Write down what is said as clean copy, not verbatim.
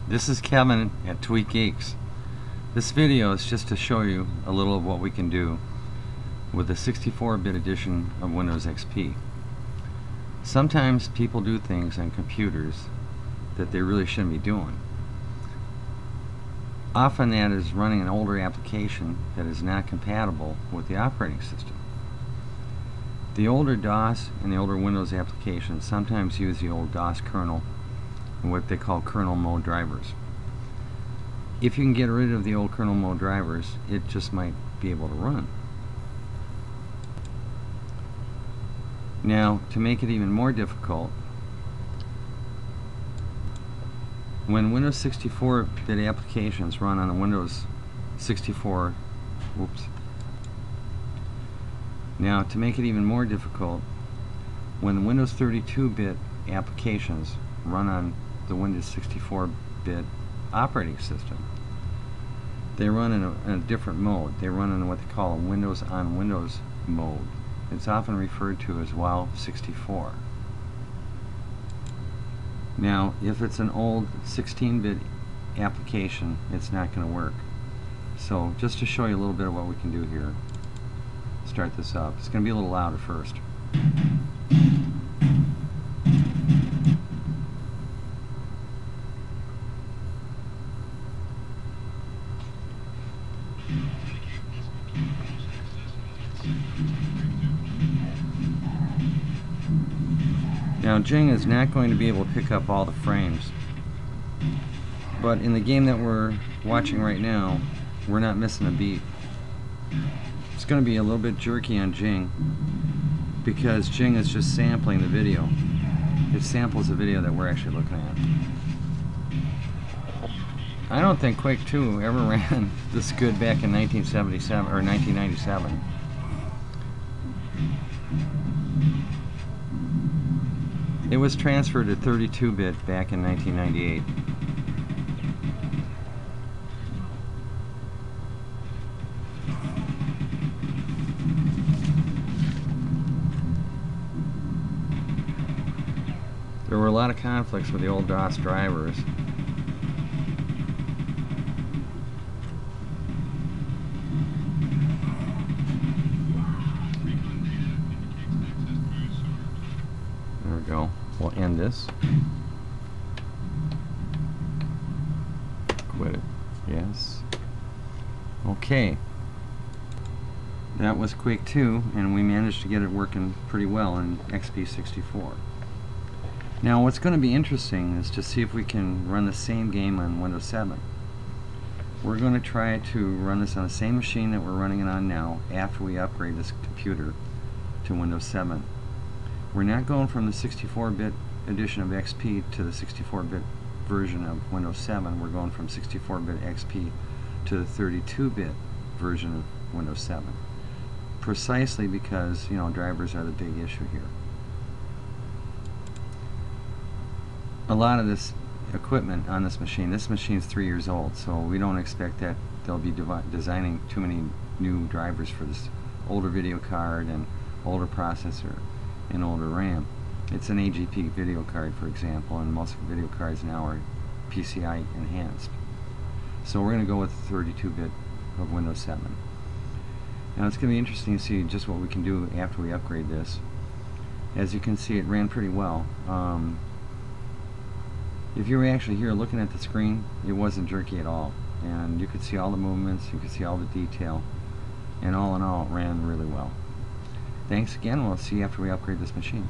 This is Kevin at Tweak Geeks. This video is just to show you a little of what we can do with the 64-bit edition of Windows XP. Sometimes people do things on computers that they really shouldn't be doing. Often that is running an older application that is not compatible with the operating system. The older DOS and the older Windows applications sometimes use the old DOS kernel and what they call kernel mode drivers. If you can get rid of the old kernel mode drivers, it just might be able to run. Now, to make it even more difficult, when Windows 64-bit applications run on a Windows 64, Now, to make it even more difficult, when Windows 32-bit applications run on the Windows 64-bit operating system, they run in a different mode. They run in what they call a Windows on Windows mode. It's often referred to as WoW64. Now, if it's an old 16-bit application, it's not going to work. So, just to show you a little bit of what we can do here, start this up. It's going to be a little louder first. Now, Jing is not going to be able to pick up all the frames, but in the game that we're watching right now, we're not missing a beat. It's going to be a little bit jerky on Jing because Jing is just sampling the video. It samples the video that we're actually looking at. I don't think Quake2 ever ran this good back in 1977 or 1997. It was transferred to 32-bit back in 1998. There were a lot of conflicts with the old DOS drivers. There we go. We'll end this. Quit it. Yes. Okay. That was Quake2, and we managed to get it working pretty well in XP64. Now, what's going to be interesting is to see if we can run the same game on Windows 7. We're going to try to run this on the same machine that we're running it on now after we upgrade this computer to Windows 7. We're not going from the 64-bit edition of XP to the 64-bit version of Windows 7. We're going from 64-bit XP to the 32-bit version of Windows 7. Precisely because, drivers are the big issue here. A lot of this equipment on this machine's 3 years old, so we don't expect that they'll be designing too many new drivers for this older video card and older processor and older RAM. It's an AGP video card, for example, and most video cards now are PCI enhanced. So we're going to go with 32-bit of Windows 7. Now it's going to be interesting to see just what we can do after we upgrade this. As you can see, it ran pretty well. If you were actually here looking at the screen, it wasn't jerky at all, and you could see all the movements, you could see all the detail, and all in all, it ran really well. Thanks again. We'll see you after we upgrade this machine.